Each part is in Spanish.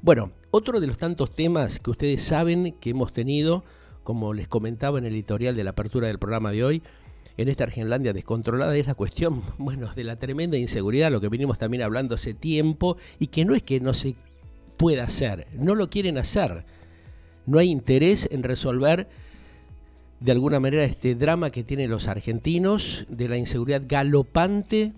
Bueno, otro de los tantos temas que ustedes saben que hemos tenido, como les comentaba en el editorial de la apertura del programa de hoy, en esta Argenlandia descontrolada, es la cuestión, bueno, de la tremenda inseguridad, lo que venimos también hablando hace tiempo, y que no es que no se pueda hacer, no lo quieren hacer. No hay interés en resolver de alguna manera este drama que tienen los argentinos de la inseguridad galopante,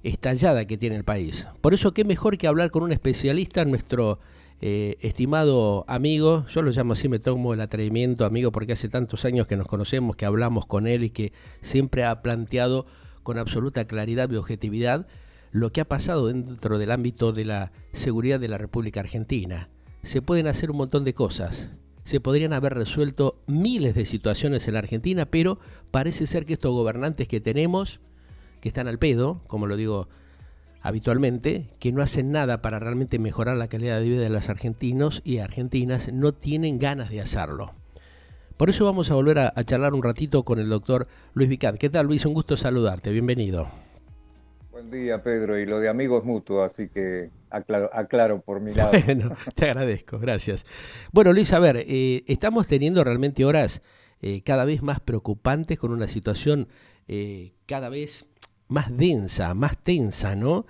estallada que tiene el país. Por eso, qué mejor que hablar con un especialista, nuestro estimado amigo, yo lo llamo así, me tomo el atrevimiento amigo porque hace tantos años que nos conocemos, que hablamos con él y que siempre ha planteado con absoluta claridad y objetividad lo que ha pasado dentro del ámbito de la seguridad de la República Argentina. Se pueden hacer un montón de cosas, se podrían haber resuelto miles de situaciones en la Argentina, pero parece ser que estos gobernantes que tenemos, que están al pedo, como lo digo habitualmente, que no hacen nada para realmente mejorar la calidad de vida de los argentinos y argentinas, no tienen ganas de hacerlo. Por eso vamos a volver a charlar un ratito con el doctor Luis Vicat. ¿Qué tal, Luis? Un gusto saludarte, bienvenido. Buen día, Pedro, y lo de amigo es mutuo, así que aclaro por mi lado. Bueno, te agradezco, gracias. Bueno, Luis, a ver, estamos teniendo realmente horas cada vez más preocupantes con una situación cada vez más densa, más tensa, ¿no?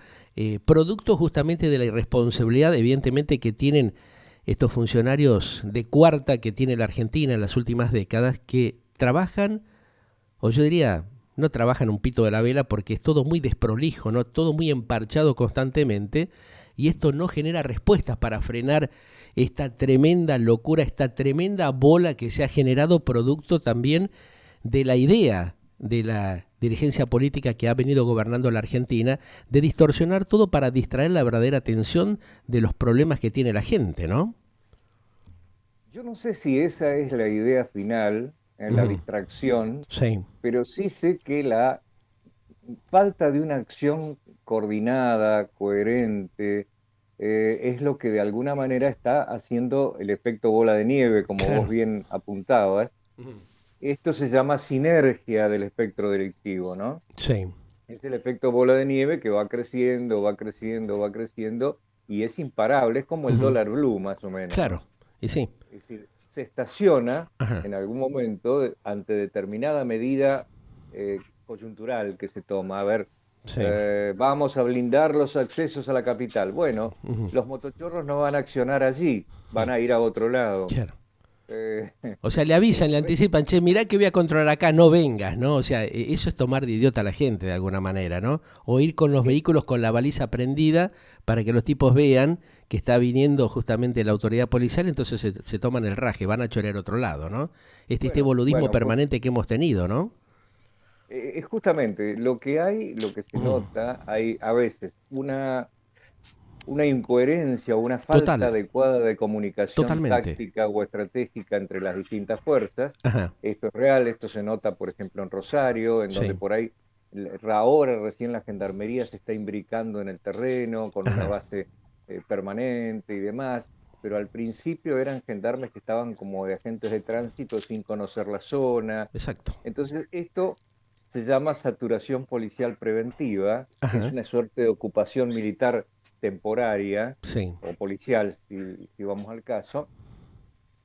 Producto justamente de la irresponsabilidad, evidentemente, que tienen estos funcionarios de cuarta que tiene la Argentina en las últimas décadas, que trabajan, o yo diría, no trabajan un pito de la vela porque es todo muy desprolijo, ¿no? Todo muy emparchado constantemente, y esto no genera respuestas para frenar esta tremenda locura, esta tremenda bola que se ha generado producto también de la idea de la dirigencia política que ha venido gobernando la Argentina, de distorsionar todo para distraer la verdadera atención de los problemas que tiene la gente, ¿no? Yo no sé si esa es la idea final, en la distracción, Sí. pero sí sé que la falta de una acción coordinada, coherente, es lo que de alguna manera está haciendo el efecto bola de nieve, como vos Claro. bien apuntabas. Esto se llama sinergia del espectro delictivo, ¿no? Sí. Es el efecto bola de nieve que va creciendo, va creciendo, va creciendo y es imparable, es como el dólar blue más o menos, ¿no? Claro. Y sí. Es decir, se estaciona Ajá. en algún momento ante determinada medida coyuntural que se toma. A ver, Sí. vamos a blindar los accesos a la capital. Bueno, los motochorros no van a accionar allí, van a ir a otro lado. Claro. Eh, O sea, le avisan, le esto es, anticipan, che, mirá que voy a controlar acá, no vengas, ¿no? O sea, eso es tomar de idiota a la gente de alguna manera, ¿no? O ir con los es vehículos con la baliza prendida para que los tipos vean que está viniendo justamente la autoridad policial, entonces se toman el raje, van a chorear otro lado, ¿no? Este bueno, boludismo bueno, permanente que hemos tenido, ¿no? es justamente lo que hay, lo que se nota, hay a veces una incoherencia o una falta Total, adecuada de comunicación totalmente. táctica o estratégica entre las distintas fuerzas. Ajá, Esto es real, esto se nota, por ejemplo, en Rosario, en donde sí, por ahí ahora recién la gendarmería se está imbricando en el terreno con una ajá, base permanente y demás, pero al principio eran gendarmes que estaban como de agentes de tránsito sin conocer la zona. exacto. Entonces, esto se llama saturación policial preventiva, que es Ajá, una suerte de ocupación militar temporaria sí. o policial, si vamos al caso,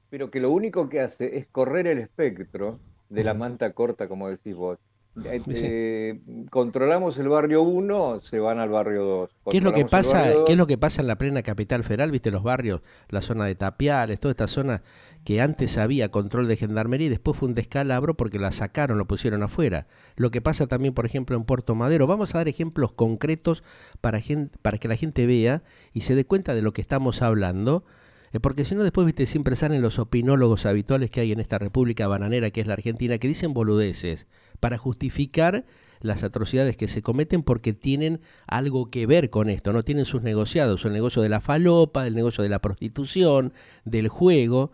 pero que lo único que hace es correr el espectro de la Ujú. manta corta, como decís vos. Y sí. Controlamos el barrio 1, se van al barrio 2. ¿Qué es lo que Controlamos el barrio pasa? ¿Qué es 2, lo que pasa en la plena capital federal? ¿Viste los barrios, la zona de Tapiales, toda esta zona que antes había control de gendarmería y después fue un descalabro porque la sacaron, lo pusieron afuera? Lo que pasa también, por ejemplo, en Puerto Madero. Vamos a dar ejemplos concretos para que la gente vea y se dé cuenta de lo que estamos hablando. Porque si no, después, viste, siempre salen los opinólogos habituales que hay en esta república bananera que es la Argentina, que dicen boludeces para justificar las atrocidades que se cometen porque tienen algo que ver con esto, no tienen sus negociados, el negocio de la falopa, el negocio de la prostitución, del juego,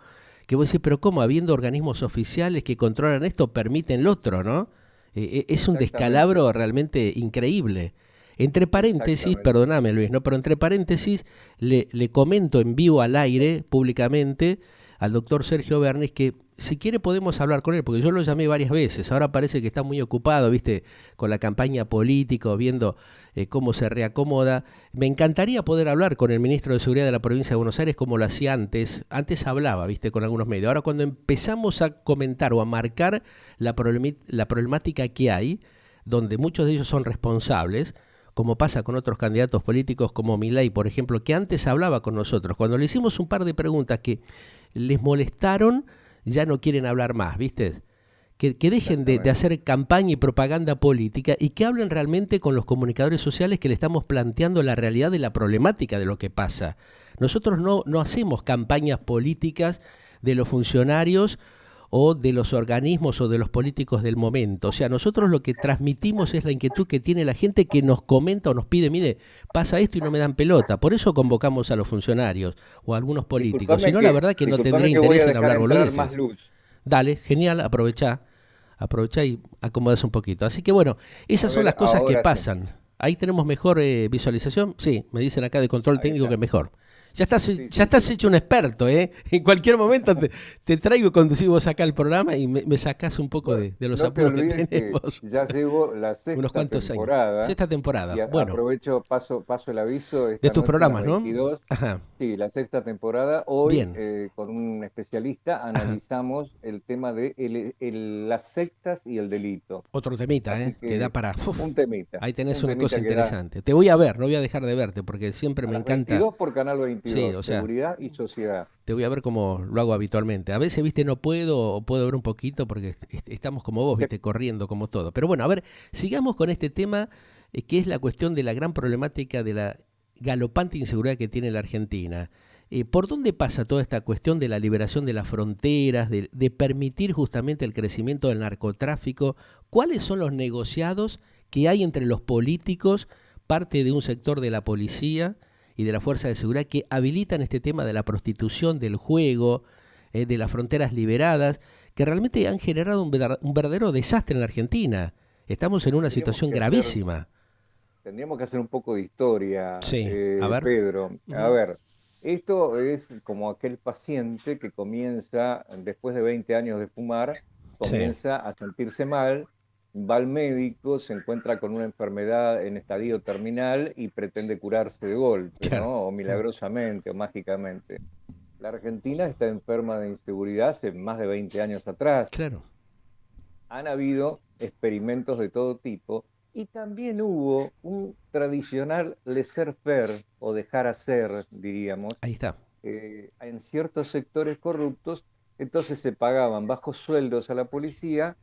que vos decís, pero ¿cómo? Habiendo organismos oficiales que controlan esto, permiten lo otro, ¿no? Es un exactamente, descalabro realmente increíble. Entre paréntesis, exactamente. perdóname Luis, ¿no? Pero entre paréntesis le comento en vivo al aire, públicamente, al doctor Sergio Bernis, que si quiere podemos hablar con él, porque yo lo llamé varias veces, ahora parece que está muy ocupado, viste, con la campaña política, viendo cómo se reacomoda. Me encantaría poder hablar con el ministro de Seguridad de la provincia de Buenos Aires como lo hacía antes hablaba, viste, con algunos medios. Ahora cuando empezamos a comentar o a marcar la problemática que hay, donde muchos de ellos son responsables, como pasa con otros candidatos políticos como Milei, por ejemplo, que antes hablaba con nosotros. Cuando le hicimos un par de preguntas que les molestaron, ya no quieren hablar más, ¿viste? Que dejen de hacer campaña y propaganda política y que hablen realmente con los comunicadores sociales que le estamos planteando la realidad de la problemática de lo que pasa. Nosotros no hacemos campañas políticas de los funcionarios o de los organismos o de los políticos del momento. O sea, nosotros lo que transmitimos es la inquietud que tiene la gente que nos comenta o nos pide, mire, pasa esto y no me dan pelota. Por eso convocamos a los funcionarios o a algunos políticos. Si no, la verdad que no tendría interés en hablar boludeces. Dale, genial, aprovechá y acomodás un poquito. Así que bueno, esas son las cosas que pasan. Sí. Ahí tenemos mejor visualización. Sí, me dicen acá de control técnico que mejor. Ya estás hecho un experto, ¿eh? En cualquier momento te traigo conducimos acá el programa y me sacás un poco de los apuros que tenemos. Que ya llevo la sexta temporada. Años. Sexta temporada. Y bueno. Aprovecho, paso el aviso. De tus programas, 22, ¿no? Ajá. Sí, la sexta temporada. Hoy, con un especialista, analizamos el tema de las sectas y el delito. Otro temita, que da para... un temita. Ahí tenés una cosa interesante. Te voy a ver, no voy a dejar de verte, porque siempre me encanta... 22 por Canal 22. Sí, o sea, Seguridad y Sociedad. Te voy a ver como lo hago habitualmente. A veces, viste, no puedo o puedo ver un poquito porque estamos como vos, viste, corriendo como todo. Pero bueno, a ver, sigamos con este tema que es la cuestión de la gran problemática de la galopante inseguridad que tiene la Argentina. ¿Por dónde pasa toda esta cuestión de la liberación de las fronteras, de permitir justamente el crecimiento del narcotráfico? ¿Cuáles son los negociados que hay entre los políticos, parte de un sector de la policía y de la fuerza de seguridad que habilitan este tema de la prostitución, del juego, de las fronteras liberadas, que realmente han generado un verdadero desastre en la Argentina? Estamos en una situación gravísima. Tendríamos que hacer un poco de historia, sí, a ver. Pedro. A ver, esto es como aquel paciente que comienza, después de 20 años de fumar, comienza a sentirse mal, va al médico, se encuentra con una enfermedad en estadio terminal y pretende curarse de golpe, ¿no? O milagrosamente, o mágicamente. La Argentina está enferma de inseguridad hace más de 20 años atrás. Claro. Han habido experimentos de todo tipo y también hubo un tradicional laissez-faire o dejar hacer, diríamos. Ahí está. En ciertos sectores corruptos, entonces se pagaban bajos sueldos a la policía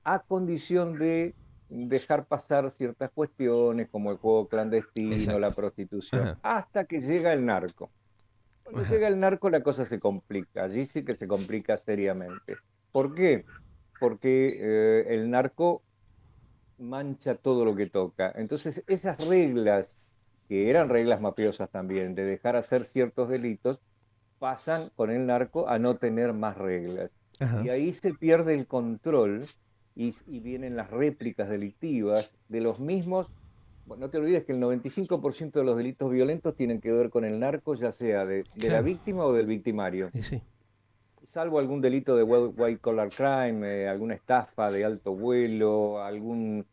a condición de dejar pasar ciertas cuestiones como el juego clandestino, la prostitución, hasta que llega el narco. Cuando llega el narco la cosa se complica, allí sí que se complica seriamente. ¿Por qué? Porque el narco mancha todo lo que toca. Entonces esas reglas, que eran reglas mafiosas también, de dejar hacer ciertos delitos, pasan con el narco a no tener más reglas. Y ahí se pierde el control y vienen las réplicas delictivas de los mismos. Bueno, no te olvides que el 95% de los delitos violentos tienen que ver con el narco, ya sea de la víctima o del victimario. Sí. Salvo algún delito de white collar crime, alguna estafa de alto vuelo, algún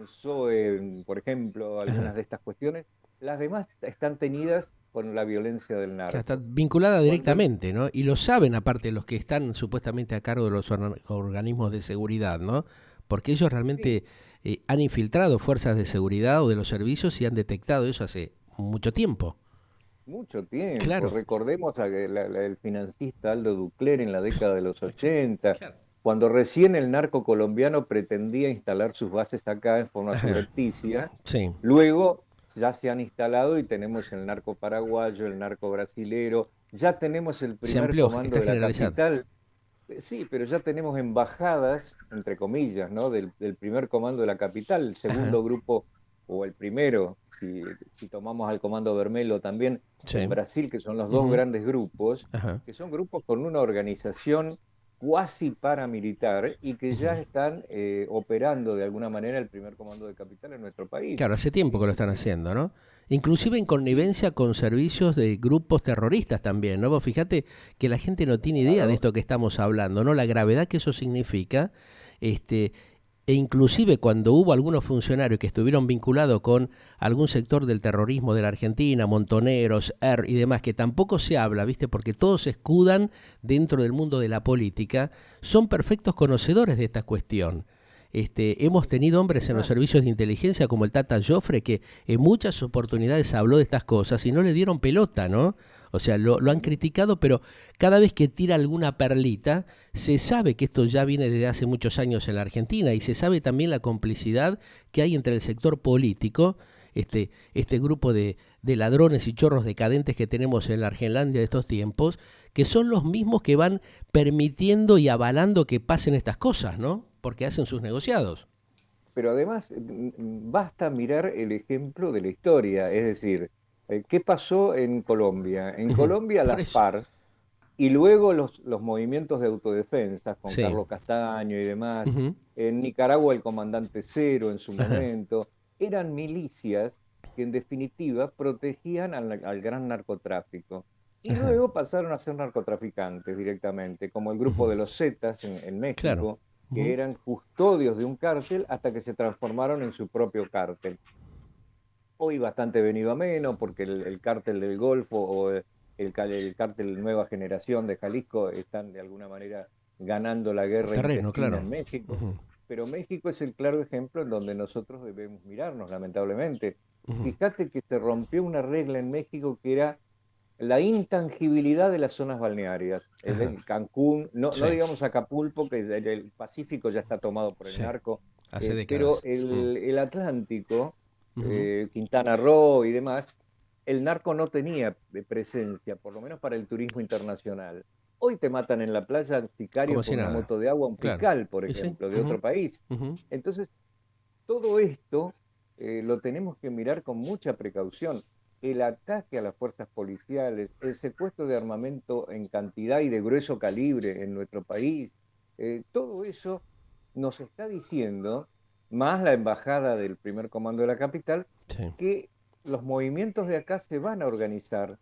SOE, por ejemplo, algunas de estas cuestiones. Las demás están teñidas con la violencia del narco. Está vinculada directamente, ¿no? Y lo saben aparte los que están supuestamente a cargo de los organismos de seguridad, ¿no? Porque ellos realmente han infiltrado fuerzas de seguridad o de los servicios y han detectado eso hace mucho tiempo. Mucho tiempo. Claro. Recordemos el financista Aldo Ducler en la década de los 80, cuando recién el narco colombiano pretendía instalar sus bases acá en forma subrepticia. Luego ya se han instalado y tenemos el narco paraguayo, el narco brasilero, ya tenemos el primer comando de la capital. Sí, pero ya tenemos embajadas, entre comillas, ¿no? del primer comando de la capital, el segundo grupo, o el primero, si tomamos al comando Vermelo también, en Brasil, que son los dos grandes grupos, que son grupos con una organización cuasi paramilitar y que ya están operando de alguna manera el primer comando de capital en nuestro país. Claro, hace tiempo que lo están haciendo, ¿no? Inclusive en connivencia con servicios de grupos terroristas también, ¿no? Vos fíjate que la gente no tiene idea de Claro. esto que estamos hablando, ¿no? La gravedad que eso significa, este, e inclusive cuando hubo algunos funcionarios que estuvieron vinculados con algún sector del terrorismo de la Argentina, Montoneros, y demás, que tampoco se habla, ¿viste? Porque todos se escudan dentro del mundo de la política, son perfectos conocedores de esta cuestión. Hemos tenido hombres en los servicios de inteligencia como el Tata Joffre que en muchas oportunidades habló de estas cosas y no le dieron pelota, ¿no? O sea, lo han criticado, pero cada vez que tira alguna perlita, se sabe que esto ya viene desde hace muchos años en la Argentina y se sabe también la complicidad que hay entre el sector político, este grupo de ladrones y chorros decadentes que tenemos en la Argenlandia de estos tiempos, que son los mismos que van permitiendo y avalando que pasen estas cosas, ¿no? Porque hacen sus negociados. Pero además, basta mirar el ejemplo de la historia, es decir, ¿qué pasó en Colombia? En Ujú. Colombia Por las eso. FARC y luego los movimientos de autodefensa con Sí. Carlos Castaño y demás, Ujú. en Nicaragua el comandante Cero en su Ajá. momento, eran milicias que en definitiva protegían al gran narcotráfico. Y Ajá. luego pasaron a ser narcotraficantes directamente, como el grupo Ujú. de los Zetas en Claro. México, que Ujú. eran custodios de un cártel hasta que se transformaron en su propio cártel. Hoy bastante venido a menos porque el cártel del Golfo o el cártel Nueva Generación de Jalisco están de alguna manera ganando la guerra Terreno, intestina claro. en México, Ujú. pero México es el claro ejemplo en donde nosotros debemos mirarnos, lamentablemente. Ujú. Fíjate que se rompió una regla en México que era la intangibilidad de las zonas balnearias. Es Ajá. decir, Cancún, no Sí. digamos Acapulco, que el Pacífico ya está tomado por el Sí. narco, Hace pero décadas. Mm. el Atlántico, Ujú. Quintana Roo y demás, el narco no tenía presencia, por lo menos para el turismo internacional. Hoy te matan en la playa Como sicarios si con una nada. moto de agua, un Claro. fiscal, por ¿Y sí? ejemplo, de otro Ujú. país. Ujú. Entonces, todo esto lo tenemos que mirar con mucha precaución. El ataque a las fuerzas policiales, el secuestro de armamento en cantidad y de grueso calibre en nuestro país, todo eso nos está diciendo, más la embajada del primer comando de la capital, Sí. que los movimientos de acá se van a organizar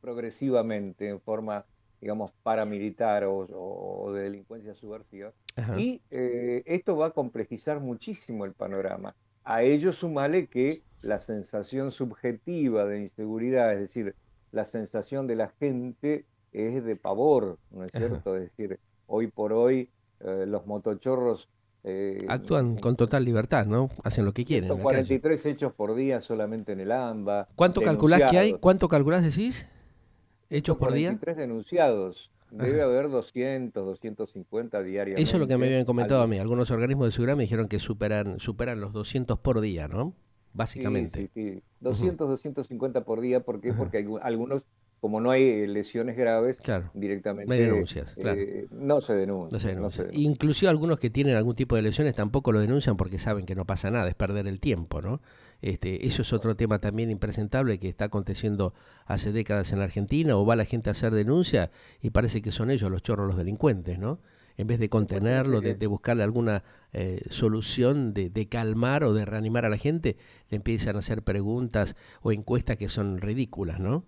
progresivamente en forma, digamos, paramilitar o de delincuencia subversiva. Ajá. Y esto va a complejizar muchísimo el panorama. A ello sumale que la sensación subjetiva de inseguridad, es decir, la sensación de la gente es de pavor, ¿no es Ajá. cierto? Es decir, hoy por hoy los motochorros eh, Actúan con total libertad, ¿no? Hacen lo que quieren en la calle. 143 hechos por día solamente en el AMBA, ¿Cuánto calculás que hay? denunciados. ¿Cuánto calculás, decís? ¿Hechos por día? 143 denunciados. Debe Ajá. haber 200, 250 Eso es lo que me diariamente. habían comentado a mí. Algunos organismos de seguridad me dijeron que superan los 200 por día, ¿no? Sí, Básicamente. sí, sí. Ujú. 200, 250 por día. ¿Por qué? Ajá. Porque algunos, como no hay lesiones graves, Claro. No hay directamente denuncias, claro. no se No se denuncia, no se denuncia. denuncia. Inclusive algunos que tienen algún tipo de lesiones tampoco lo denuncian porque saben que no pasa nada, es perder el tiempo, ¿no? Eso es otro tema también impresentable que está aconteciendo hace décadas en la Argentina, o va la gente a hacer denuncia y parece que son ellos los chorros los delincuentes, ¿no? En vez de Después tenés contenerlo, de buscarle alguna solución, de calmar o de reanimar a la gente, le empiezan a hacer preguntas o encuestas que son ridículas, ¿no?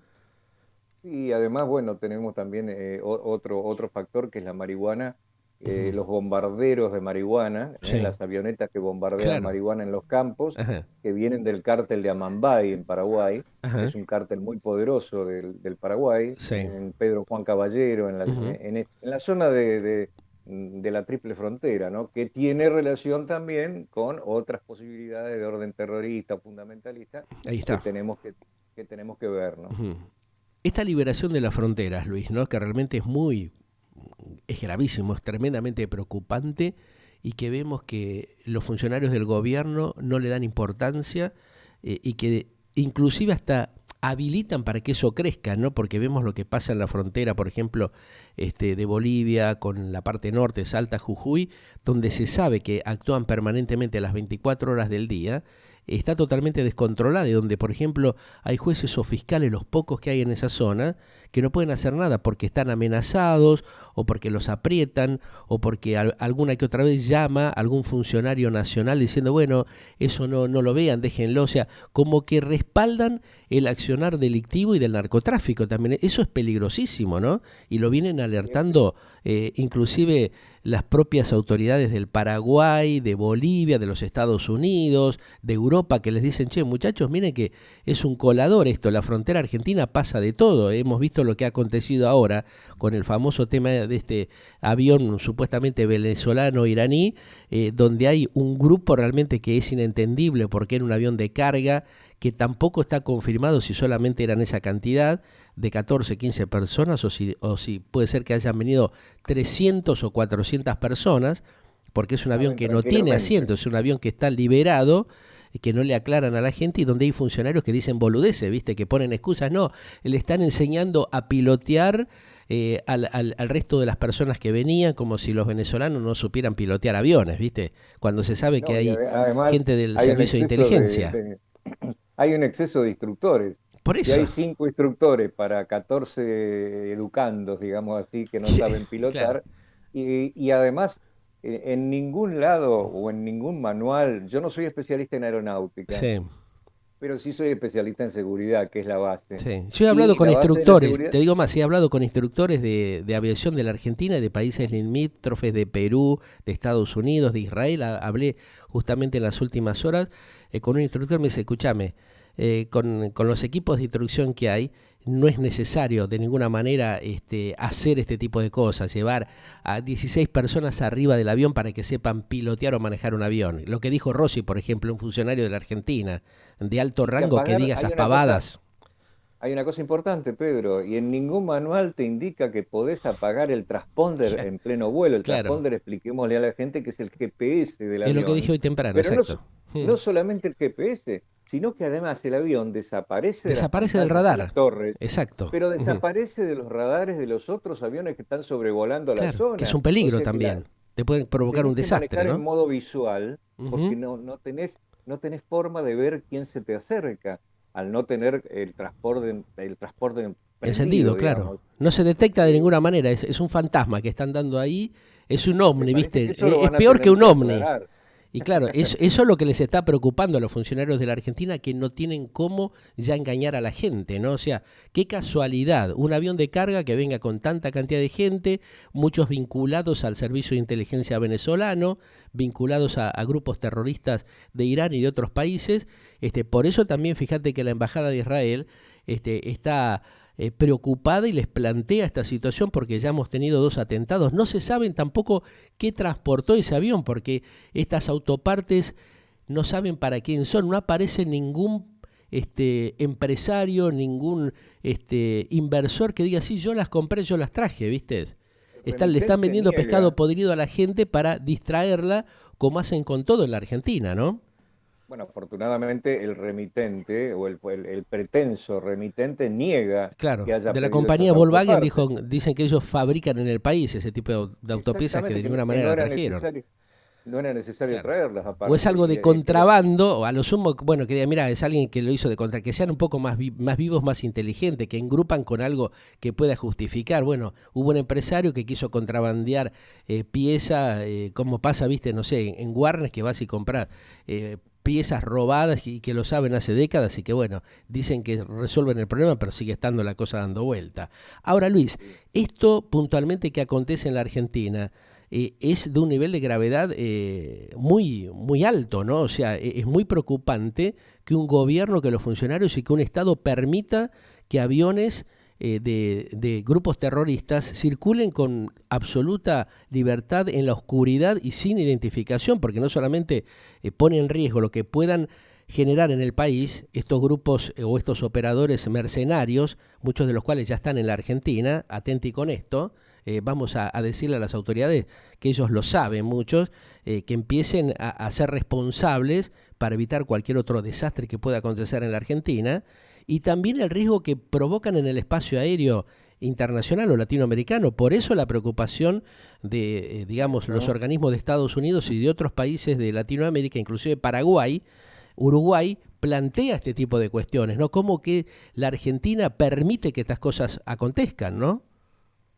y además, bueno, tenemos también otro factor que es la marihuana, Ujú. los bombarderos de marihuana, Sí, las avionetas que bombardean claro. marihuana en los campos, Ajá, que vienen del cártel de Amambay en Paraguay. ajá, Es un cártel muy poderoso del Paraguay, sí. en Pedro Juan Caballero, Ujú. en la zona de la triple frontera, ¿no? Que tiene relación también con otras posibilidades de orden terrorista o fundamentalista Ahí que está. que tenemos que ver, ¿no? Ujú. Esta liberación de las fronteras, Luis, ¿no? Que realmente es gravísimo, es tremendamente preocupante y que vemos que los funcionarios del gobierno no le dan importancia y que inclusive hasta habilitan para que eso crezca, ¿no? Porque vemos lo que pasa en la frontera, por ejemplo, de Bolivia con la parte norte, Salta, Jujuy, donde se sabe que actúan permanentemente a las 24 horas del día está totalmente descontrolada y donde, por ejemplo, hay jueces o fiscales, los pocos que hay en esa zona, que no pueden hacer nada porque están amenazados o porque los aprietan o porque alguna que otra vez llama algún funcionario nacional diciendo, bueno, eso no lo vean, déjenlo. O sea, como que respaldan el accionar delictivo y del narcotráfico también. Eso es peligrosísimo, ¿no? Y lo vienen alertando inclusive las propias autoridades del Paraguay, de Bolivia, de los Estados Unidos, de Europa, que les dicen, che, muchachos, miren que es un colador esto, la frontera argentina pasa de todo. Hemos visto lo que ha acontecido ahora con el famoso tema de este avión supuestamente venezolano-iraní, donde hay un grupo realmente que es inentendible porque era un avión de carga, que tampoco está confirmado si solamente eran esa cantidad de 14, 15 personas o si puede ser que hayan venido 300 o 400 personas, porque es un avión que no tiene asiento, es un avión que está liberado, que no le aclaran a la gente y donde hay funcionarios que dicen boludeces, ¿viste? Que ponen excusas. No, le están enseñando a pilotear al resto de las personas que venían, como si los venezolanos no supieran pilotear aviones, ¿viste? Cuando se sabe que hay gente del servicio de inteligencia. Hay un exceso de instructores. Por eso. Si hay 5 instructores para 14 educandos, digamos así, que no saben pilotar, claro. y además en ningún lado o en ningún manual, yo no soy especialista en aeronáutica, sí, pero sí soy especialista en seguridad, que es la base. Sí. Yo he hablado con instructores, te digo más, he hablado con instructores de aviación de la Argentina y de países limítrofes, de Perú, de Estados Unidos, de Israel. Hablé justamente en las últimas horas con un instructor, me dice, escúchame, con los equipos de instrucción que hay, no es necesario de ninguna manera hacer este tipo de cosas, llevar a 16 personas arriba del avión para que sepan pilotear o manejar un avión. Lo que dijo Rossi, por ejemplo, un funcionario de la Argentina, de alto rango, que diga esas pavadas. Hay una cosa importante, Pedro, y en ningún manual te indica que podés apagar el transponder en pleno vuelo. El transponder, expliquémosle a la gente que es el GPS del avión. Es lo que dije hoy temprano, pero exacto. No solamente el GPS, sino que además el avión desaparece del radar. De las torres, exacto. Pero desaparece de los radares de los otros aviones que están sobrevolando la zona. Que es un peligro también. Te pueden provocar un desastre, manejar ¿no? en modo visual, porque no tenés forma de ver quién se te acerca al no tener el transporte encendido, claro. No se detecta de ninguna manera, es un fantasma que están dando ahí, es un ovni, ¿viste? Es peor que un ovni. Y claro, eso es lo que les está preocupando a los funcionarios de la Argentina, que no tienen cómo ya engañar a la gente, ¿no? O sea, qué casualidad, un avión de carga que venga con tanta cantidad de gente, muchos vinculados al servicio de inteligencia venezolano, vinculados a grupos terroristas de Irán y de otros países. Por eso también fíjate que la Embajada de Israel está preocupada y les plantea esta situación porque ya hemos tenido 2 atentados. No se saben tampoco qué transportó ese avión porque estas autopartes no saben para quién son. No aparece ningún empresario, ningún inversor que diga, sí, yo las compré, yo las traje, ¿viste? Le están vendiendo pescado podrido a la gente para distraerla, como hacen con todo en la Argentina, ¿no? Bueno, afortunadamente el remitente o el pretenso remitente niega que haya de la compañía Volkswagen dicen que ellos fabrican en el país ese tipo de autopiezas que de ninguna manera trajeron. No era necesario traerlas aparte. O es algo de contrabando, o a lo sumo, bueno, que diga, mira, es alguien que lo hizo de contra, que sean un poco más vivos, más inteligentes, que engrupan con algo que pueda justificar. Bueno, hubo un empresario que quiso contrabandear pieza, como pasa, viste, no sé, en Warnes, que vas y compras piezas robadas y que lo saben hace décadas y que bueno, dicen que resuelven el problema, pero sigue estando la cosa dando vuelta. Ahora, Luis, esto puntualmente que acontece en la Argentina es de un nivel de gravedad muy, muy alto, ¿no? O sea, es muy preocupante que un gobierno, que los funcionarios y que un Estado permita que aviones de grupos terroristas circulen con absoluta libertad en la oscuridad y sin identificación, porque no solamente pone en riesgo lo que puedan generar en el país estos grupos o estos operadores mercenarios, muchos de los cuales ya están en la Argentina, atenti con esto, vamos a decirle a las autoridades que ellos lo saben muchos, que empiecen a ser responsables para evitar cualquier otro desastre que pueda acontecer en la Argentina, y también el riesgo que provocan en el espacio aéreo internacional o latinoamericano. Por eso la preocupación de, digamos, los organismos de Estados Unidos y de otros países de Latinoamérica, inclusive Paraguay, Uruguay plantea este tipo de cuestiones, ¿no? Cómo que la Argentina permite que estas cosas acontezcan, ¿no?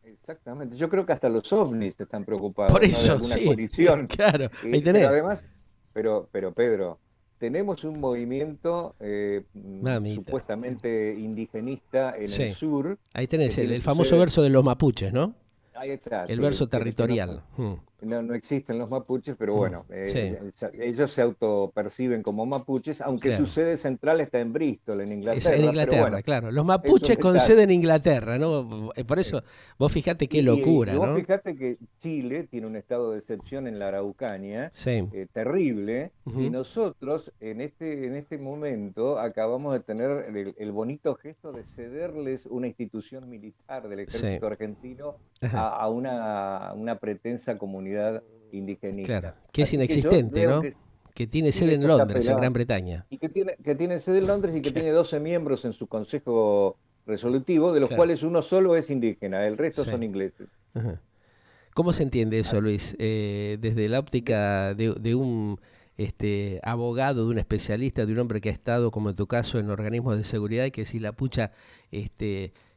Exactamente. Yo creo que hasta los ovnis están Por preocupados, ¿no? De eso, alguna sí, colisión. claro, ahí Pero tenés. además, pero Pedro, tenemos un movimiento Mamita. supuestamente indigenista en el Sí, sur ahí que tenés tiene el su famoso sede. verso de los mapuches, ¿no? Ahí está, El sí, verso tiene, que no, territorial. no existen los mapuches, pero bueno, Sí, ellos se autoperciben como mapuches, aunque su claro. sede central está en Bristol, en Es en Inglaterra, pero Inglaterra, bueno, claro. Los es un mapuches con sede detalle. en Inglaterra, ¿no? Por Sí. eso, vos fijate qué Y locura, vos ¿no? fijate que Chile tiene un estado de excepción en la Araucanía Sí. terrible, y Ujú. nosotros en este momento acabamos de tener el bonito gesto de cederles una institución militar del Sí. ejército argentino Ajá. a una pretensa comunidad Claro. indigenista. Que es Así que yo inexistente, veo ¿no? que Que tiene sí, sede en esto está Londres, en pelado. Gran Bretaña. Y que tiene sede en Londres y que tiene 12 miembros en su consejo resolutivo, de los Claro. cuales uno solo es indígena, el resto Sí. son ingleses. Ajá. ¿Cómo se entiende Ah, eso, Luis? Desde la de- óptica de un abogado, de un especialista, de un hombre que ha estado, como en tu caso, en organismos de seguridad, y que si la pucha,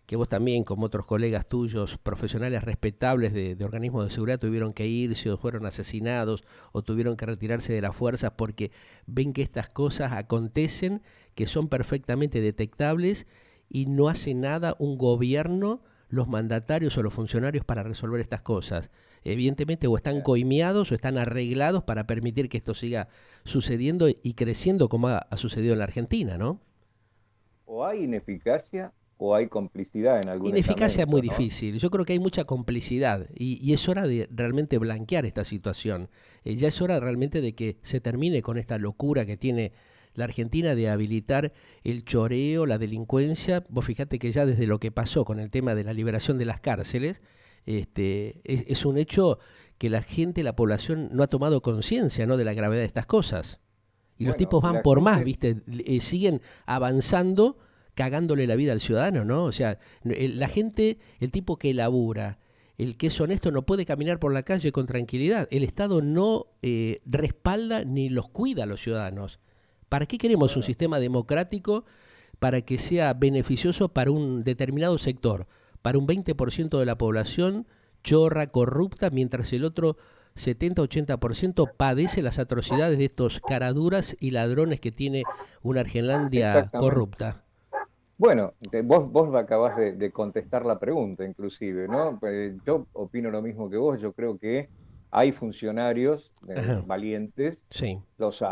que vos también, como otros colegas tuyos, profesionales respetables de organismos de seguridad, tuvieron que irse o fueron asesinados o tuvieron que retirarse de las fuerzas porque ven que estas cosas acontecen, que son perfectamente detectables y no hace nada un gobierno, los mandatarios o los funcionarios para resolver estas cosas. Evidentemente o están coimeados o están arreglados para permitir que esto siga sucediendo y creciendo como ha sucedido en la Argentina, ¿no? o hay ineficacia o hay complicidad en algún Ineficacia muy estamento, ¿no? difícil. Yo creo que hay mucha complicidad y es hora de realmente blanquear esta situación. Ya es hora realmente de que se termine con esta locura que tiene la Argentina de habilitar el choreo, la delincuencia. Vos fíjate que ya desde lo que pasó con el tema de la liberación de las cárceles, es un hecho que la gente, la población no ha tomado conciencia, ¿no?, de la gravedad de estas cosas. Y los Bueno, tipos van la por más, gente, ¿viste? Siguen avanzando, cagándole la vida al ciudadano, ¿no? O sea, la gente, el tipo que labura, el que es honesto, no puede caminar por la calle con tranquilidad. El Estado no respalda ni los cuida a los ciudadanos. ¿Para qué queremos un bueno, sistema democrático para que sea beneficioso para un determinado sector, para un 20% de la población chorra, corrupta, mientras el otro 70-80% padece las atrocidades de estos caraduras y ladrones que tiene una Argenlandia exactamente. corrupta? Bueno, vos acabás de contestar la pregunta, inclusive, ¿no? Yo opino lo mismo que vos, yo creo que hay funcionarios Ajá, valientes, sí, los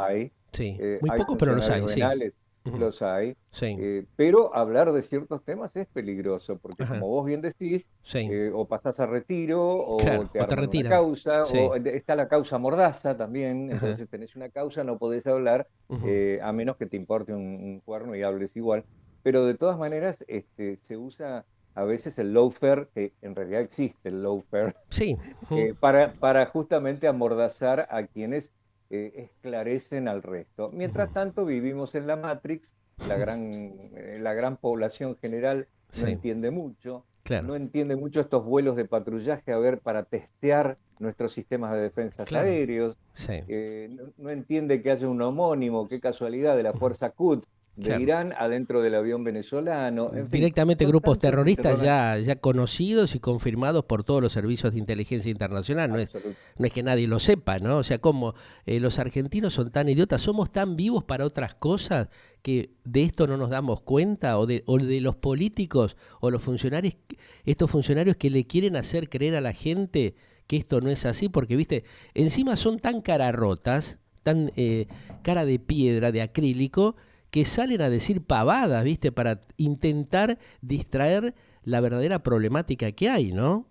sí. Muy hay pocos, pero los funcionarios hay, sí. venales, Ujú, los hay, sí, pero hablar de ciertos temas es peligroso, porque ajá, como vos bien decís, sí. o pasás a retiro, o Claro, te o te arman una retiran. causa, Sí, o está la causa mordaza también, ajá, entonces tenés una causa, no podés hablar, ujú. a menos que te importe un cuerno y hables igual. Pero de todas maneras, se usa a veces el lawfare, que en realidad existe el lawfare, Sí, ujú, para justamente amordazar a quienes esclarecen al resto. ujú, Mientras tanto, vivimos en la Matrix, la gran población general no sí, entiende mucho, claro, no entiende mucho estos vuelos de patrullaje a ver para testear nuestros sistemas de defensas claro, aéreos, sí, no entiende que haya un homónimo, qué casualidad, de la ujú, fuerza Quds de claro. Irán adentro del avión venezolano, en fin, Directamente son grupos tantos terroristas interrogantes. ya conocidos y confirmados por todos los servicios de inteligencia internacional. Absolut- No es que nadie lo sepa, ¿no? O sea, como los argentinos son tan idiotas, somos tan vivos para otras cosas que de esto no nos damos cuenta, o de los políticos o los funcionarios, estos funcionarios que le quieren hacer creer a la gente que esto no es así, porque, viste, encima son tan cararrotas, tan cara de piedra, de acrílico, que salen a decir pavadas, ¿viste? Para intentar distraer la verdadera problemática que hay, ¿no?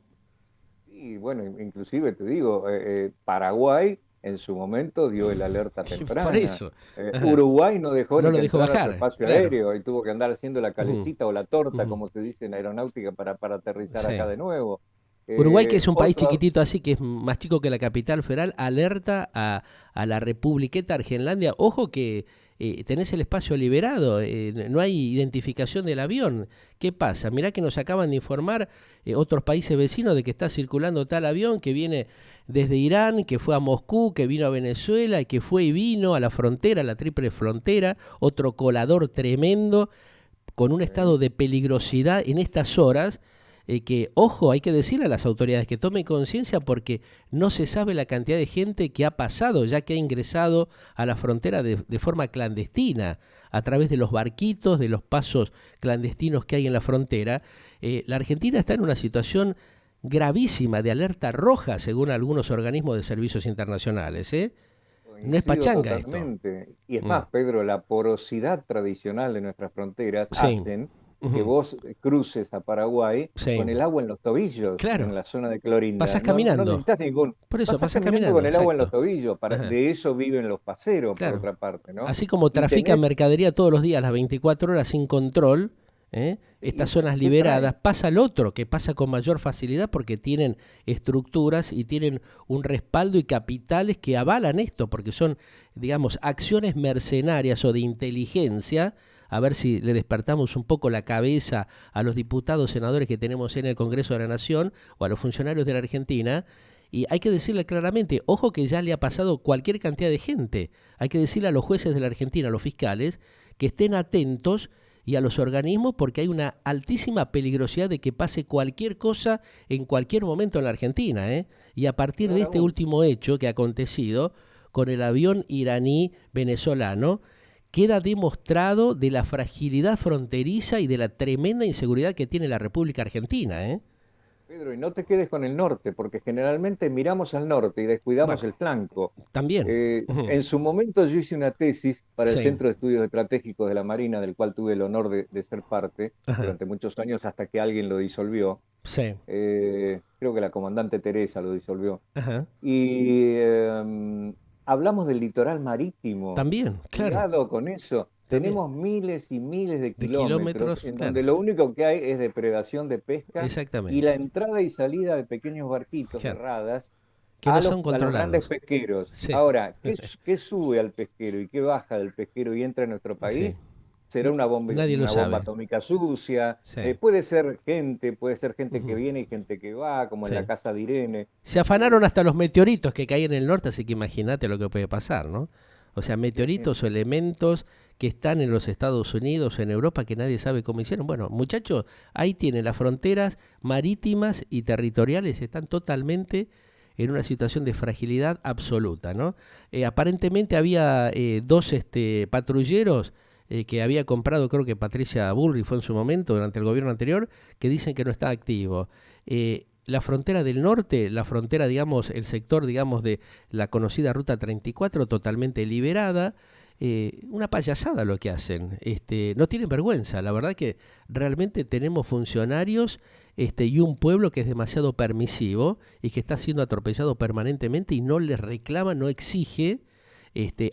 Y bueno, inclusive te digo, Paraguay en su momento dio el alerta Por temprana. eso. Ajá. Uruguay no dejó No ni lo que dejó entrara a su bajar, espacio claro. aéreo y tuvo que andar haciendo la Ujú, calecita o la torta, ujú. como se dice en aeronáutica, para aterrizar acá Sí. de nuevo. Uruguay, que es un país Otro, chiquitito así, que es más chico que la capital federal, alerta a la Republiqueta Argenlandia. Ojo que tenés el espacio liberado, no hay identificación del avión. ¿Qué pasa? Mirá que nos acaban de informar otros países vecinos de que está circulando tal avión que viene desde Irán, que fue a Moscú, que vino a Venezuela, y que fue y vino a la frontera, la triple frontera, otro colador tremendo, con un estado de peligrosidad en estas horas, que, ojo, hay que decirle a las autoridades que tomen conciencia porque no se sabe la cantidad de gente que ha pasado, ya que ha ingresado a la frontera de forma clandestina, a través de los barquitos, de los pasos clandestinos que hay en la frontera. La Argentina está en una situación gravísima de alerta roja, según algunos organismos de servicios internacionales, ¿eh? No es pachanga totalmente. esto. Y es más, Pedro, la porosidad tradicional de nuestras fronteras Sí. hacen que vos cruces a Paraguay Sí. con el agua en los tobillos, Claro. en la zona de Clorinda. Pasás No caminando. necesitas ningún... Por eso, Pasás pasás caminando caminando, con el agua en los exacto. tobillos. Ajá. De eso viven los paseros, por Claro. otra parte, ¿no? Así como Y trafican tenés... mercadería todos los días, las 24 horas sin control, estas zonas ¿Qué liberadas, traen? pasa el otro, que pasa con mayor facilidad porque tienen estructuras y tienen un respaldo y capitales que avalan esto, porque son, digamos, acciones mercenarias o de inteligencia. A ver si le despertamos un poco la cabeza a los diputados, senadores que tenemos en el Congreso de la Nación o a los funcionarios de la Argentina. Y hay que decirle claramente, ojo que ya le ha pasado cualquier cantidad de gente. Hay que decirle a los jueces de la Argentina, a los fiscales, que estén atentos y a los organismos porque hay una altísima peligrosidad de que pase cualquier cosa en cualquier momento en la Argentina, ¿eh? Y a partir de este último hecho que ha acontecido con el avión iraní venezolano, queda demostrado de la fragilidad fronteriza y de la tremenda inseguridad que tiene la República Argentina, ¿eh? Pedro, y no te quedes con el norte, porque generalmente miramos al norte y descuidamos Bueno, el flanco. también. En su momento yo hice una tesis para el Sí. Centro de Estudios Estratégicos de la Marina, del cual tuve el honor de ser parte Ajá. durante muchos años hasta que alguien lo disolvió. Sí. Creo que la comandante Teresa lo disolvió. Ajá. Y hablamos del litoral marítimo. También, claro. Cuidado con eso. También. Tenemos miles y miles de De kilómetros kilómetros, en donde claro. lo único que hay es depredación de pesca y la Exactamente. entrada y salida de pequeños barquitos Claro. cerradas Que no son a los grandes controlados. pesqueros. Sí. Ahora, ¿qué sube al pesquero y qué baja del pesquero y entra en nuestro Sí. país? Será Nadie lo una bomba sabe. atómica sucia, Sí. puede ser gente que Ujú. viene y gente que va, como en la Sí. casa de Irene. Se afanaron hasta los meteoritos que caen en el norte, así que imagínate lo que puede pasar, ¿no? O sea, Eh, meteoritos o elementos que están en los Estados Unidos, en Europa, que nadie sabe cómo hicieron. Bueno, muchachos, ahí tienen las fronteras marítimas y territoriales, están totalmente en una situación de fragilidad absoluta, ¿no? Aparentemente había dos patrulleros que había comprado, creo que Patricia Bullrich fue en su momento, durante el gobierno anterior, que dicen que no está activo. La frontera del norte, la frontera, digamos, el sector, digamos, de la conocida Ruta 34, totalmente liberada. Una payasada lo que hacen. No tienen vergüenza. La verdad que realmente tenemos funcionarios y un pueblo que es demasiado permisivo y que está siendo atropellado permanentemente y no les reclama, no exige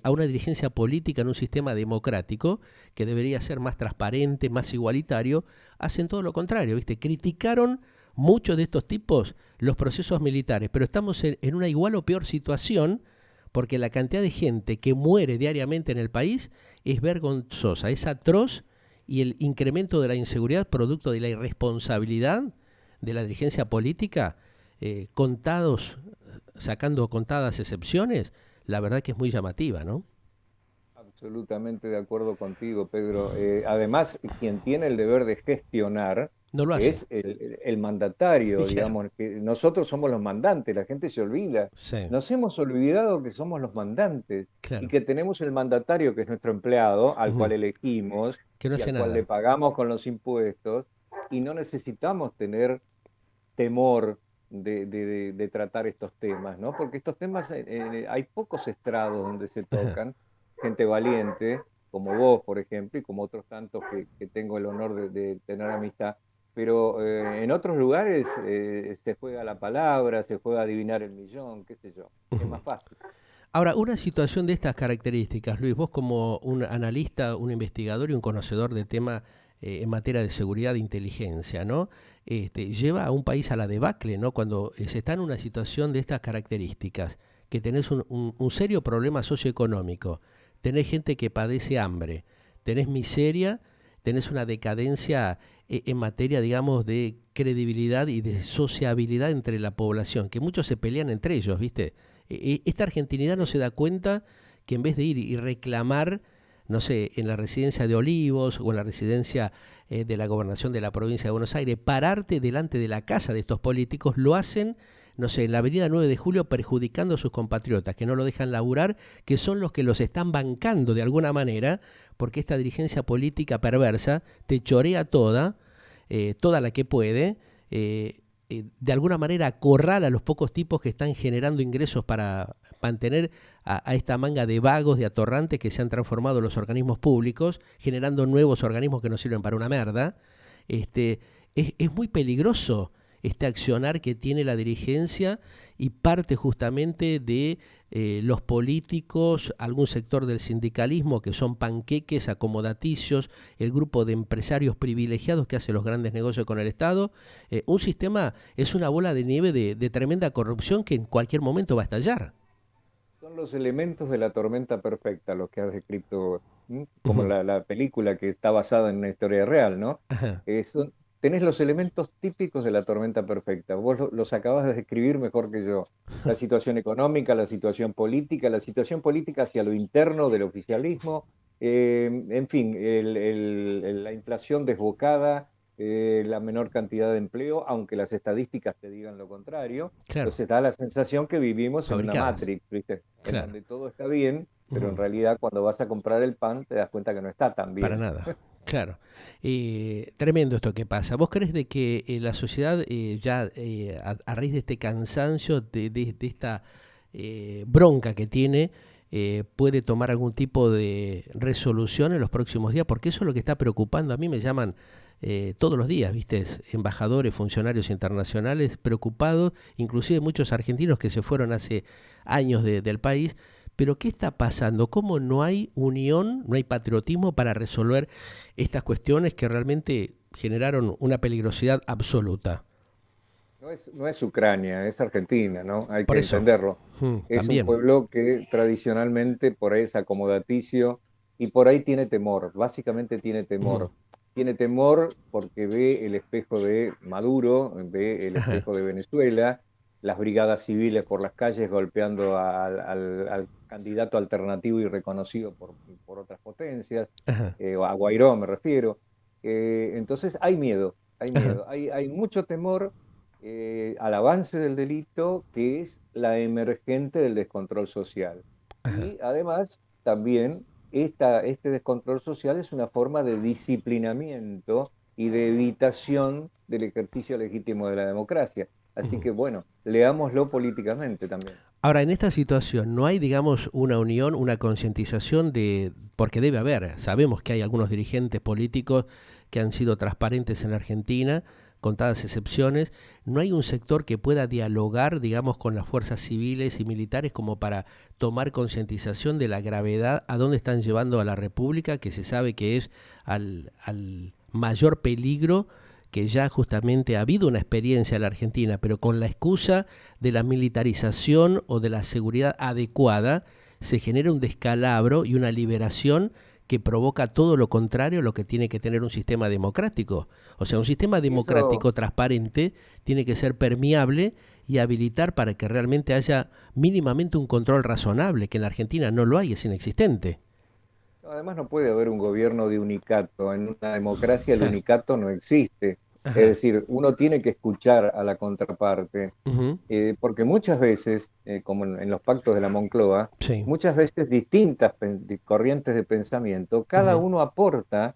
a una dirigencia política en un sistema democrático que debería ser más transparente, más igualitario. Hacen todo lo contrario, ¿viste? Criticaron muchos de estos tipos los procesos militares, pero estamos en una igual o peor situación porque la cantidad de gente que muere diariamente en el país es vergonzosa, es atroz, y el incremento de la inseguridad producto de la irresponsabilidad de la dirigencia política, sacando contadas excepciones, la verdad que es muy llamativa, ¿no? Absolutamente de acuerdo contigo, Pedro. Además, quien tiene el deber de gestionar No lo hace. es el mandatario, Claro. digamos, que nosotros somos los mandantes, la gente se olvida. Sí, Nos hemos olvidado que somos los mandantes y claro. que tenemos el mandatario, que es nuestro empleado, al cual Ujú. elegimos Que no y hace al cual le nada. pagamos con los impuestos, y no necesitamos tener temor de tratar estos temas, ¿no? Porque estos temas, hay pocos estrados donde se Ajá. tocan, gente valiente, como vos, por ejemplo, y como otros tantos que tengo el honor de tener amistad, pero en otros lugares se juega la palabra, se juega a adivinar el millón, qué sé yo, es Ujú. más fácil. Ahora, una situación de estas características, Luis, vos como un analista, un investigador y un conocedor de tema en materia de seguridad e inteligencia, ¿no? Lleva a un país a la debacle, ¿no? Cuando se está en una situación de estas características, que tenés un serio problema socioeconómico, tenés gente que padece hambre, tenés miseria, tenés una decadencia en materia, digamos, de credibilidad y de sociabilidad entre la población, que muchos se pelean entre ellos, ¿viste? Esta argentinidad no se da cuenta que en vez de ir y reclamar, no sé, en la residencia de Olivos o en la residencia de la gobernación de la provincia de Buenos Aires, pararte delante de la casa de estos políticos, lo hacen, no sé, en la avenida 9 de Julio perjudicando a sus compatriotas, que no lo dejan laburar, que son los que los están bancando de alguna manera, porque esta dirigencia política perversa te chorea toda la que puede, de alguna manera acorrala a los pocos tipos que están generando ingresos para mantener a esta manga de vagos, de atorrantes que se han transformado en los organismos públicos, generando nuevos organismos que no sirven para una merda. Es muy peligroso este accionar que tiene la dirigencia y parte justamente de los políticos, algún sector del sindicalismo que son panqueques, acomodaticios, el grupo de empresarios privilegiados que hace los grandes negocios con el Estado. Un sistema es una bola de nieve de tremenda corrupción que en cualquier momento va a estallar. Son los elementos de la tormenta perfecta, los que has descrito, como la película que está basada en una historia real, ¿no? Tenés los elementos típicos de la tormenta perfecta. Vos los acabas de describir mejor que yo. La situación económica, la situación política hacia lo interno del oficialismo, en fin, la inflación desbocada, la menor cantidad de empleo, aunque las estadísticas te digan lo contrario. Claro. Entonces da la sensación que vivimos Fabricadas. en una Matrix, ¿viste? Claro. En donde todo está bien, pero en realidad cuando vas a comprar el pan te das cuenta que no está tan bien. Para nada. Claro, tremendo esto que pasa. ¿Vos crees de que la sociedad a raíz de este cansancio, de esta bronca que tiene, puede tomar algún tipo de resolución en los próximos días? Porque eso es lo que está preocupando. A mí me llaman todos los días, ¿viste? Embajadores, funcionarios internacionales preocupados, inclusive muchos argentinos que se fueron hace años del país. Pero ¿qué está pasando? ¿Cómo no hay unión, no hay patriotismo para resolver estas cuestiones que realmente generaron una peligrosidad absoluta? No es Ucrania, es Argentina, ¿no? Hay Por que eso. entenderlo. Es También. un pueblo que tradicionalmente por ahí es acomodaticio y por ahí tiene temor, básicamente tiene temor. Tiene temor porque ve el espejo de Maduro, ve el espejo de Venezuela, las brigadas civiles por las calles golpeando al candidato alternativo y reconocido por otras potencias, a Guaidó me refiero. Entonces hay miedo, hay mucho temor al avance del delito, que es la emergente del descontrol social. Y además también este descontrol social es una forma de disciplinamiento y de evitación del ejercicio legítimo de la democracia. Así que bueno, leámoslo políticamente también. Ahora, en esta situación, ¿no hay, digamos, una unión, una concientización porque debe haber, sabemos que hay algunos dirigentes políticos que han sido transparentes en la Argentina, contadas excepciones, ¿no hay un sector que pueda dialogar, digamos, con las fuerzas civiles y militares como para tomar concientización de la gravedad a dónde están llevando a la República, que se sabe que es al mayor peligro, que ya justamente ha habido una experiencia en la Argentina, pero con la excusa de la militarización o de la seguridad adecuada, se genera un descalabro y una liberación que provoca todo lo contrario a lo que tiene que tener un sistema democrático? O sea, un sistema democrático transparente tiene que ser permeable y habilitar para que realmente haya mínimamente un control razonable, que en la Argentina no lo hay, es inexistente. Además no puede haber un gobierno de unicato. En una democracia el unicato no existe. Es decir, uno tiene que escuchar a la contraparte, porque muchas veces, como en los pactos de la Moncloa, muchas veces distintas corrientes de pensamiento, cada uno aporta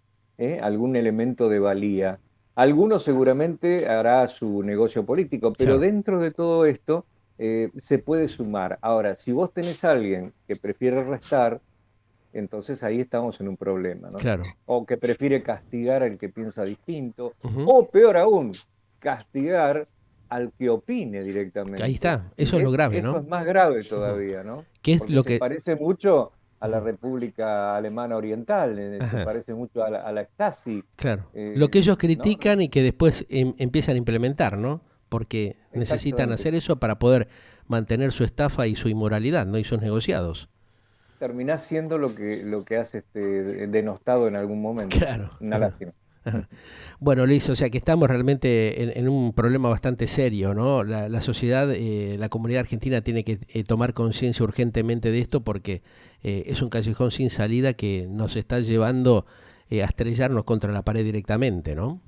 algún elemento de valía. Alguno seguramente hará su negocio político, pero dentro de todo esto se puede sumar. Ahora, si vos tenés a alguien que prefiere restar, entonces ahí estamos en un problema, ¿no? Claro. O que prefiere castigar al que piensa distinto, o peor aún, castigar al que opine directamente. Ahí está, eso es lo grave, ¿no? Eso es más grave todavía, ¿no? ¿Qué es porque lo se que parece mucho a la República Alemana Oriental, se parece mucho a la Stasi. Claro, lo que ellos critican, ¿no? Y que después empiezan a implementar, ¿no? Porque necesitan hacer eso para poder mantener su estafa y su inmoralidad, ¿no? Y sus negociados. terminás siendo lo que has denostado en algún momento. Claro. Una lástima. Ajá. Bueno, Luis, o sea que estamos realmente en un problema bastante serio, ¿no? La sociedad, la comunidad argentina tiene que tomar conciencia urgentemente de esto porque es un callejón sin salida que nos está llevando a estrellarnos contra la pared directamente, ¿no?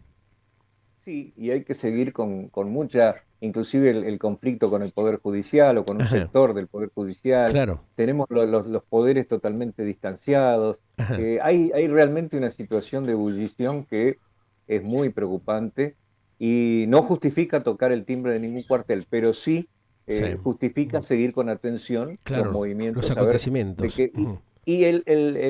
Sí, y hay que seguir con mucha, inclusive el conflicto con el Poder Judicial o con un Ajá, sector del Poder Judicial. claro. Tenemos los poderes totalmente distanciados. Ajá, Hay realmente una situación de ebullición que es muy preocupante y no justifica tocar el timbre de ningún cuartel, pero sí sí. justifica Ujú. seguir con atención los Claro, los movimientos, a ver de acontecimientos. qué. Ujú. Y el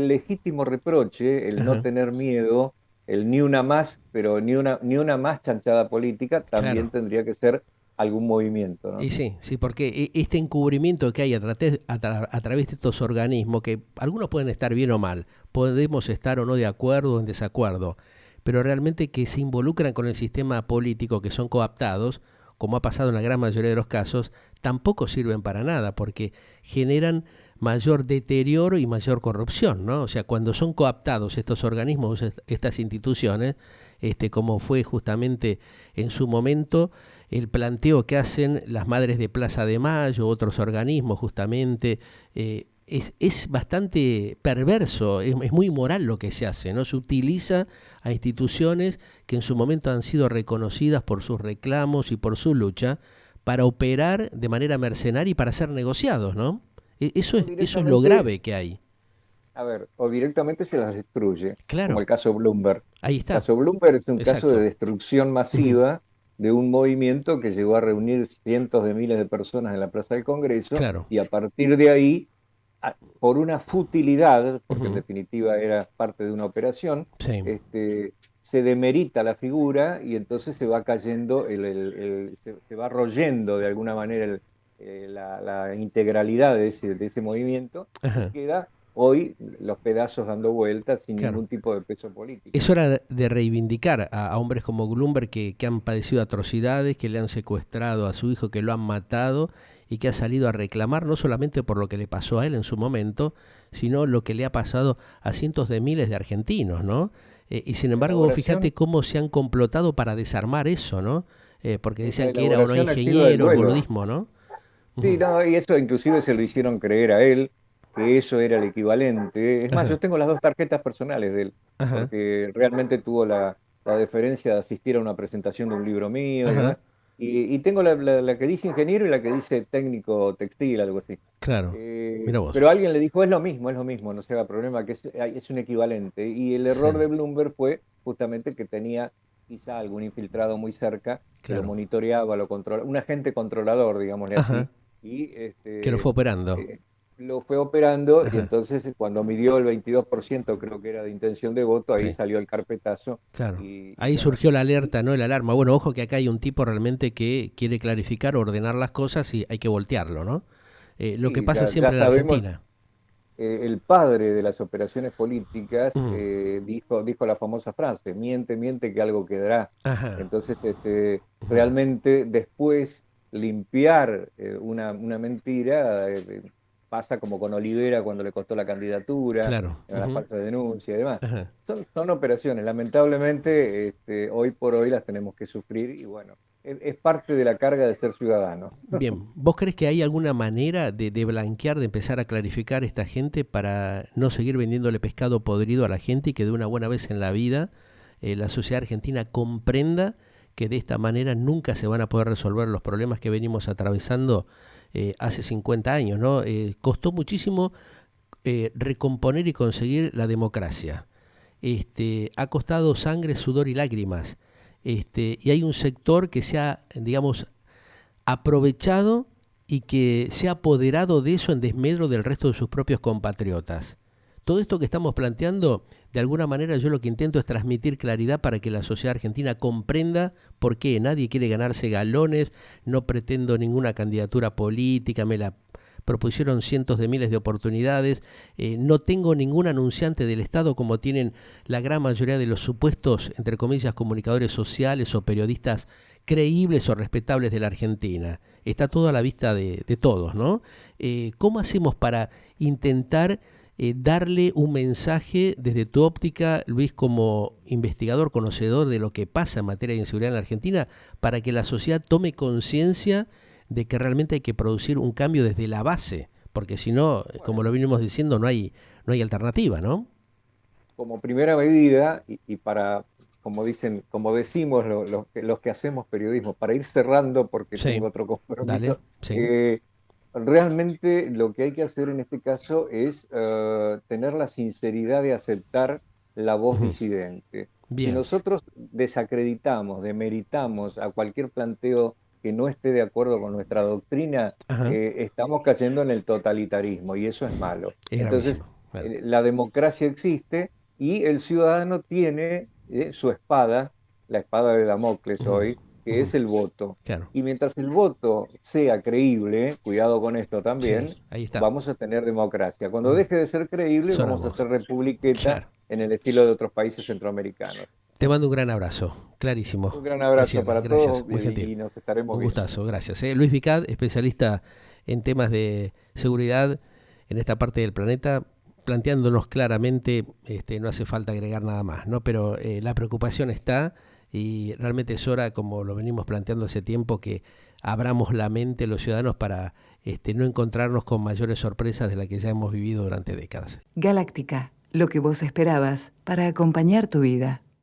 legítimo reproche, el no Ajá, tener miedo, el ni una más, pero ni una más chanchada política, también claro. tendría que ser algún movimiento, ¿no? Y sí, sí, porque este encubrimiento que hay a través de estos organismos, que algunos pueden estar bien o mal, podemos estar o no de acuerdo o en desacuerdo, pero realmente que se involucran con el sistema político, que son coaptados, como ha pasado en la gran mayoría de los casos, tampoco sirven para nada, porque generan mayor deterioro y mayor corrupción, ¿no? O sea, cuando son coaptados estos organismos, estas instituciones, como fue justamente en su momento el planteo que hacen las madres de Plaza de Mayo, otros organismos justamente, es bastante perverso, es muy moral lo que se hace, ¿no? Se utiliza a instituciones que en su momento han sido reconocidas por sus reclamos y por su lucha para operar de manera mercenaria y para ser negociados, ¿no? O Eso es lo directamente, grave que hay. a ver, o directamente se las destruye, como Claro, el caso Bloomberg. ahí El está, caso Bloomberg es un caso de exacto. destrucción Ujú. masiva de un movimiento que llegó a reunir cientos de miles de personas en la Plaza del Congreso Claro, y a partir de ahí, por una futilidad, porque en ujú, definitiva era parte de una operación, sí, se demerita la figura y entonces se va cayendo, se va royendo de alguna manera la integralidad de ese movimiento y ajá, queda hoy los pedazos dando vueltas sin claro. ningún tipo de peso político. Es hora de reivindicar a hombres como Bloomberg que han padecido atrocidades, que le han secuestrado a su hijo, que lo han matado y que ha salido a reclamar no solamente por lo que le pasó a él en su momento, sino lo que le ha pasado a cientos de miles de argentinos, ¿no? Y sin La embargo, fíjate elaboración, cómo se han complotado para desarmar eso, ¿no? Porque la decían que era unos elaboración activa del ingenieros, duelo. boludismo, ¿no? Sí, Ujú. no, y eso inclusive se lo hicieron creer a él, que eso era el equivalente. Es más, yo Ajá, tengo las dos tarjetas personales de él, ajá, porque realmente tuvo la deferencia de asistir a una presentación de un libro mío y ajá, demás. Y tengo la que dice ingeniero y la que dice técnico textil, algo así. claro. Mira vos. Pero alguien le dijo, es lo mismo, no se haga problema, que es un equivalente. Y el Sí, error de Bloomberg fue justamente que tenía quizá algún infiltrado muy cerca que lo claro. monitoreaba, lo controlaba, un agente controlador, digámosle así, Ajá, y que lo fue operando. lo fue operando y Ajá, entonces cuando midió el 22% creo que era de intención de voto, ahí sí. salió el carpetazo Claro. y Ahí bueno, surgió la alerta, ¿no? La alarma. Bueno, ojo que acá hay un tipo realmente que quiere clarificar, ordenar las cosas y hay que voltearlo, ¿no? Lo que sí, pasa ya siempre en la sabemos, Argentina. el padre de las operaciones políticas Ujú. dijo la famosa frase, miente, miente que algo quedará. Ajá. Entonces, Ujú. realmente después limpiar una mentira pasa como con Olivera cuando le costó la candidatura, Claro. la Ujú. falsa denuncia y demás. Ajá. Son operaciones, lamentablemente, hoy por hoy las tenemos que sufrir y bueno, es parte de la carga de ser ciudadano. Bien, ¿vos crees que hay alguna manera de blanquear, de empezar a clarificar a esta gente para no seguir vendiéndole pescado podrido a la gente y que de una buena vez en la vida la sociedad argentina comprenda que de esta manera nunca se van a poder resolver los problemas que venimos atravesando hace 50 años, ¿no? Costó muchísimo recomponer y conseguir la democracia. Ha costado sangre, sudor y lágrimas. Y hay un sector que se ha, digamos, aprovechado y que se ha apoderado de eso en desmedro del resto de sus propios compatriotas. Todo esto que estamos planteando, de alguna manera yo lo que intento es transmitir claridad para que la sociedad argentina comprenda por qué nadie quiere ganarse galones, no pretendo ninguna candidatura política, me la propusieron cientos de miles de oportunidades, no tengo ningún anunciante del Estado como tienen la gran mayoría de los supuestos, entre comillas, comunicadores sociales o periodistas creíbles o respetables de la Argentina. Está todo a la vista de todos, ¿no? ¿Cómo hacemos para intentar darle un mensaje desde tu óptica, Luis, como investigador, conocedor de lo que pasa en materia de inseguridad en la Argentina, para que la sociedad tome conciencia de que realmente hay que producir un cambio desde la base, porque si no, como lo venimos diciendo, no hay alternativa, ¿no? Como primera medida, y para, como dicen, como decimos los que hacemos periodismo, para ir cerrando, porque Sí, tengo otro dale, compromiso, sí. realmente lo que hay que hacer en este caso es tener la sinceridad de aceptar la voz Ujú. disidente. Si Bien. nosotros desacreditamos, demeritamos a cualquier planteo que no esté de acuerdo con nuestra doctrina, Ajá. estamos cayendo en el totalitarismo y eso es malo. Es Entonces, gravísimo. Claro. la democracia existe y el ciudadano tiene su espada, la espada de Damocles Ujú, hoy, que ujú. es el voto. Claro. Y mientras el voto sea creíble, cuidado con esto Sí, también, ahí está. vamos a tener democracia. Cuando Ujú. deje de ser creíble, vamos a Sonamos. ser republiqueta Claro. en el estilo de otros países centroamericanos. Te mando un gran abrazo. Clarísimo. Un gran Al abrazo cierre. para Gracias. todos Muy gentil. y nos estaremos Un viendo. gustazo. Gracias. Luis Vicad, especialista en temas de seguridad en esta parte del planeta, planteándonos claramente, no hace falta agregar nada más, ¿no? Pero la preocupación está y realmente es hora, como lo venimos planteando hace tiempo, que abramos la mente los ciudadanos para no encontrarnos con mayores sorpresas de las que ya hemos vivido durante décadas. Galáctica, lo que vos esperabas para acompañar tu vida.